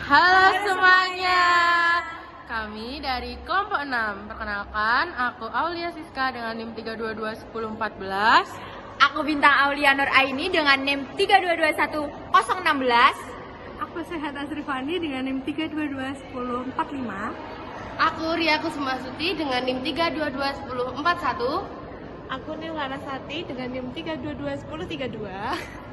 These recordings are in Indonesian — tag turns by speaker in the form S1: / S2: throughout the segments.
S1: Halo semuanya, kami dari kelompok 6. Perkenalkan, aku Aulia Siska dengan NIM 3221014.
S2: Aku Bintang Aulia Nur Aini dengan NIM 3221016.
S3: Aku Sehat Asrifani dengan NIM 3221045.
S1: Aku Ria Kusumasuti dengan NIM 3221041.
S3: Aku Nil Larasati dengan NIM 3221032.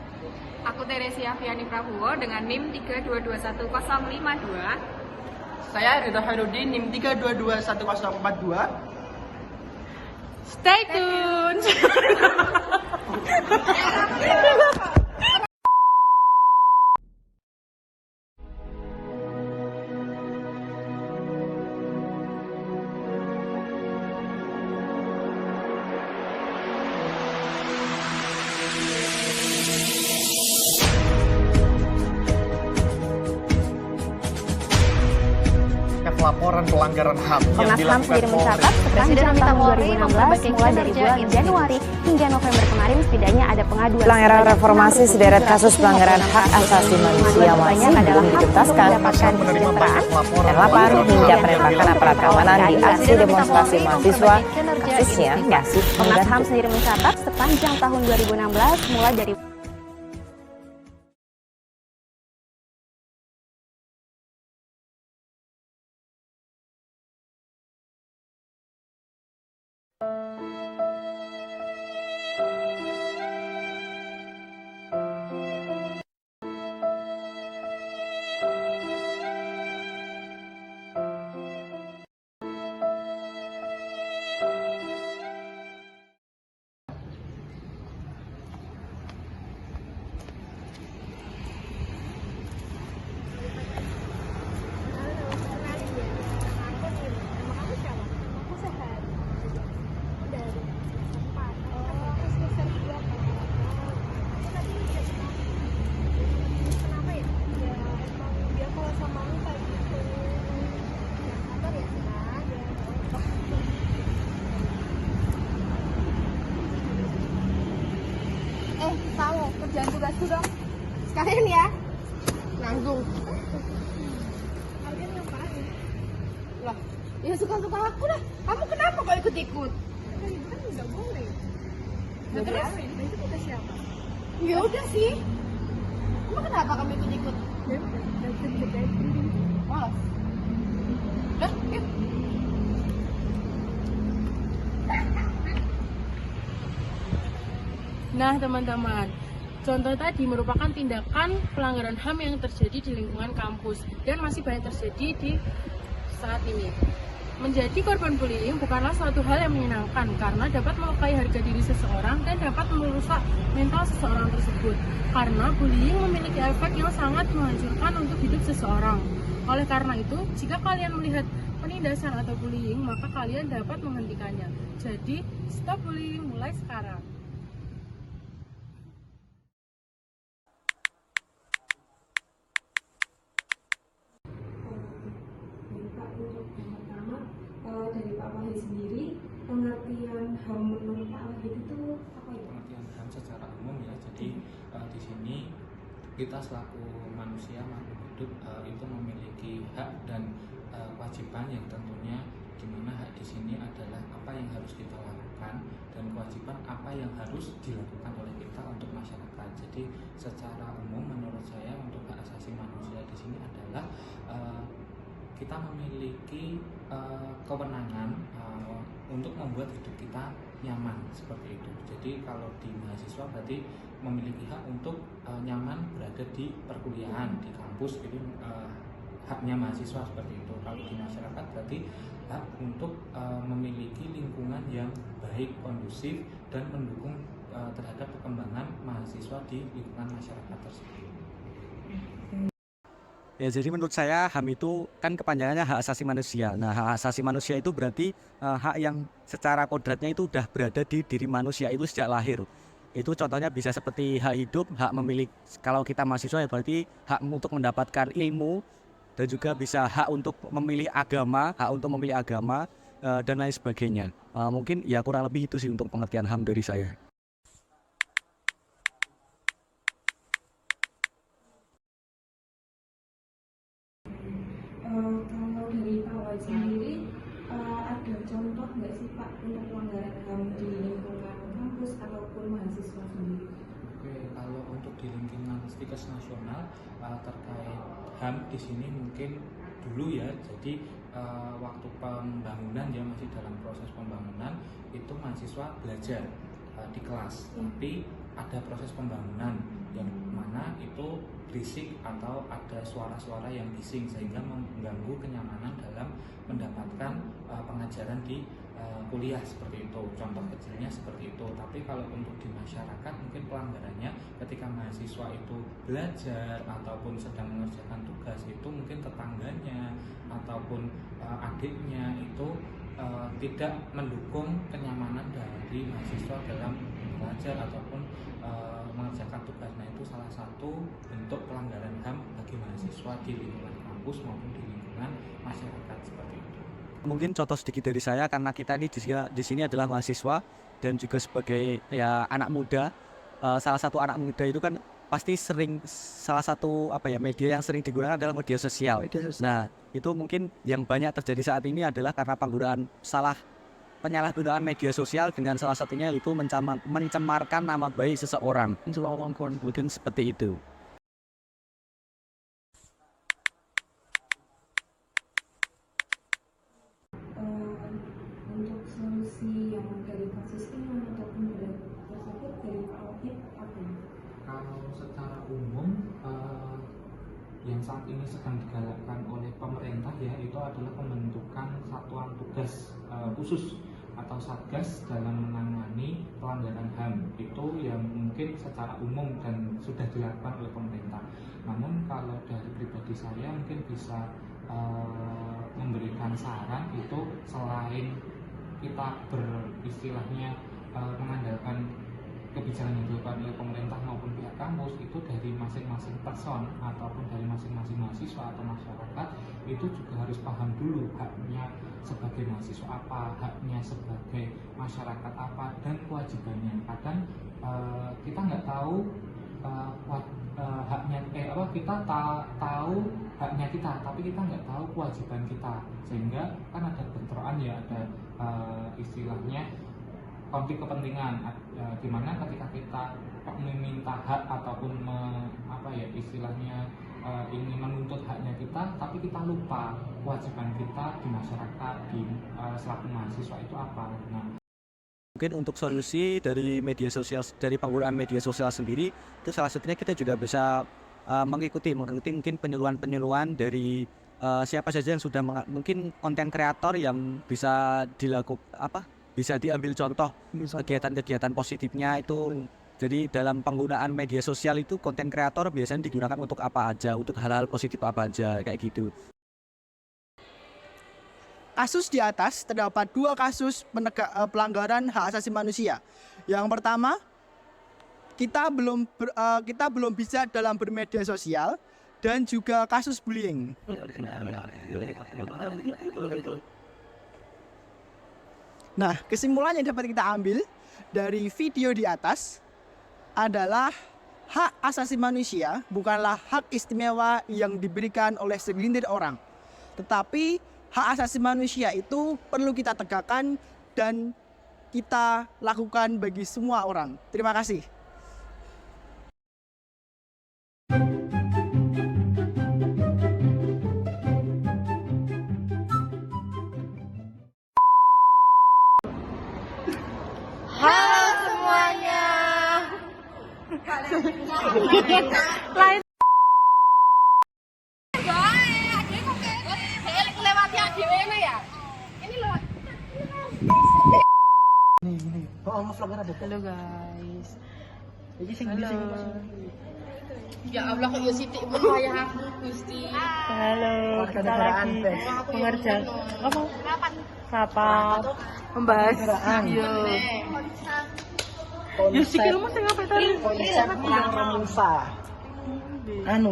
S2: Aku Teresia Fiani Prabowo dengan NIM 3221052.
S4: Saya Ridho Hairudin NIM 3221042.
S1: Stay tune.
S5: Laporan pelanggaran HAM yang
S6: Komnas HAM sendiri mencatat sepanjang tahun 2016 mulai dari bulan Januari hingga November kemarin setidaknya ada pengaduan
S7: pelanggaran reformasi sederet kasus pelanggaran hak asasi manusia masih belum dituntaskan, R8 hingga penembakan aparat keamanan di aksi demonstrasi mahasiswa kasusnya masih
S6: Komnas HAM
S7: menggantung.
S6: sendiri mencatat sepanjang tahun 2016 mulai dari
S2: Tahu kerjaan tugasku dong. Sekalian ya.
S1: Nanggung.
S3: Kalian ngapain?
S2: Lah, ya suka-suka aku lah. Kamu kenapa kok ikut-ikut?
S3: Kan nggak boleh.
S2: Nah, terus?
S3: Nah, itu kata siapa?
S2: Ya udah sih. Kamu kenapa kamu ikut-ikut?
S3: Ya udah, belajar jagain diri.
S2: Malas. Dah, yuk.
S1: Nah teman-teman, contoh tadi merupakan tindakan pelanggaran HAM yang terjadi di lingkungan kampus dan masih banyak terjadi di saat ini. Menjadi korban bullying bukanlah suatu hal yang menyenangkan karena dapat melukai harga diri seseorang dan dapat merusak mental seseorang tersebut. Karena bullying memiliki efek yang sangat menghancurkan untuk hidup seseorang. Oleh karena itu, jika kalian melihat penindasan atau bullying, maka kalian dapat menghentikannya. Jadi, stop bullying mulai sekarang.
S8: Dari Pak Wahid sendiri, pengertian HAM menurut Pak Wahid itu apa ya?
S9: Pengertian HAM secara umum ya, jadi di sini kita selaku manusia makhluk hidup itu memiliki hak dan kewajiban yang tentunya dimana hak di sini adalah apa yang harus kita lakukan dan kewajiban apa yang harus dilakukan oleh kita untuk masyarakat. Jadi secara umum menurut saya untuk hak asasi manusia di sini adalah kita memiliki kewenangan untuk membuat hidup kita nyaman seperti itu. Jadi kalau di mahasiswa berarti memiliki hak untuk nyaman berada di perkuliahan di kampus, itu haknya mahasiswa seperti itu. Kalau di masyarakat berarti hak untuk memiliki lingkungan yang baik, kondusif dan mendukung terhadap perkembangan mahasiswa di lingkungan masyarakat tersebut.
S10: Ya, jadi menurut saya HAM itu kan kepanjangannya hak asasi manusia. Nah, hak asasi manusia itu berarti hak yang secara kodratnya itu udah berada di diri manusia itu sejak lahir. Itu contohnya bisa seperti hak hidup, hak memiliki, kalau kita mahasiswa ya berarti hak untuk mendapatkan ilmu, dan juga bisa hak untuk memilih agama, dan lain sebagainya. Mungkin ya kurang lebih itu sih untuk pengertian HAM dari saya.
S9: Jurnastikes Nasional terkait HAM di sini mungkin dulu ya. Jadi waktu pembangunan ya, masih dalam proses pembangunan, itu mahasiswa belajar di kelas, tapi ada proses pembangunan yang mana itu berisik atau ada suara-suara yang bising sehingga mengganggu kenyamanan dalam mendapatkan pengajaran di kuliah seperti itu. Contoh kecilnya seperti itu. Tapi kalau untuk di masyarakat mungkin pelanggarannya ketika mahasiswa itu belajar ataupun sedang mengerjakan tugas, itu mungkin tetangganya ataupun adiknya itu tidak mendukung kenyamanan dari mahasiswa dalam belajar ataupun mengerjakan tugas. Nah, itu salah satu bentuk pelanggaran HAM bagi mahasiswa di lingkungan kampus maupun di lingkungan masyarakat seperti itu.
S10: Mungkin contoh sedikit dari saya, karena kita ini di sini adalah mahasiswa dan juga sebagai ya anak muda. Salah satu anak muda itu kan pasti sering, salah satu media yang sering digunakan adalah media sosial. Nah, itu mungkin yang banyak terjadi saat ini adalah karena penyalahgunaan media sosial, dengan salah satunya itu mencemarkan nama baik seseorang. Mungkin seperti itu.
S8: Untuk solusi yang dari kasus ini ataupun dari tersebut dari Pak Wahid apa?
S9: Kalau secara umum yang saat ini sedang digalakkan oleh pemerintah ya, itu adalah pembentukan satuan tugas khusus atau satgas dalam menangani pelanggaran HAM. Itu yang mungkin secara umum dan sudah dilakukan oleh pemerintah. Namun kalau dari pribadi saya mungkin bisa memberikan saran, itu selain kita beristilahnya mengandalkan kebijakan yang dilakukan oleh pemerintah maupun pihak kampus, itu dari masing-masing person ataupun dari masing-masing mahasiswa atau masyarakat itu juga harus paham dulu haknya sebagai mahasiswa apa, haknya sebagai masyarakat apa, dan kewajibannya. Kadang kita nggak tahu haknya, kita tahu haknya kita, tapi kita nggak tahu kewajiban kita, sehingga kan ada bentrokan ya, ada istilahnya konflik kepentingan, di mana ketika kita meminta hak ataupun istilahnya ingin menuntut haknya kita, tapi kita lupa kewajiban kita di masyarakat, di selaku mahasiswa itu apa. Nah,
S10: mungkin untuk solusi dari media sosial, dari penggunaan media sosial sendiri, itu salah satunya kita juga bisa mengikuti mungkin penyuluhan dari siapa saja yang sudah mungkin konten kreator yang bisa bisa diambil contoh kegiatan-kegiatan positifnya itu. Jadi dalam penggunaan media sosial itu konten kreator biasanya digunakan untuk apa aja, untuk hal-hal positif apa aja, kayak gitu.
S11: Kasus di atas terdapat 2 kasus pelanggaran hak asasi manusia. Yang pertama, kita belum bisa dalam bermedia sosial, dan juga kasus bullying. Nah, kesimpulan yang dapat kita ambil dari video di atas adalah hak asasi manusia bukanlah hak istimewa yang diberikan oleh segelintir orang. Tetapi hak asasi manusia itu perlu kita tegakkan dan kita lakukan bagi semua orang. Terima kasih.
S3: Halo semuanya. Lain.
S2: Lewati ADW ya. Ini lewat.
S11: Ini. Oh, vlogger ada.
S3: Halo guys.
S2: Ya Allah, kok yo sithik men wayah aku Gusti.
S3: Halo, kita lagi mengerjakan rapat membahas video. Ya sikilmu sing apa tadi?
S11: Konsep yang Romusa.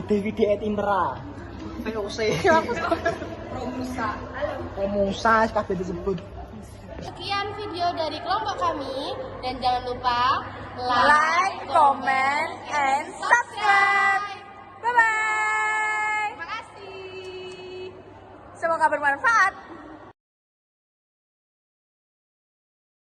S11: DVD Indra. VOC. Romusa kabeh disebut.
S2: Sekian video dari kelompok kami, dan jangan lupa
S3: Like, comment, and subscribe. Bye bye.
S2: Terima kasih.
S3: Semoga bermanfaat.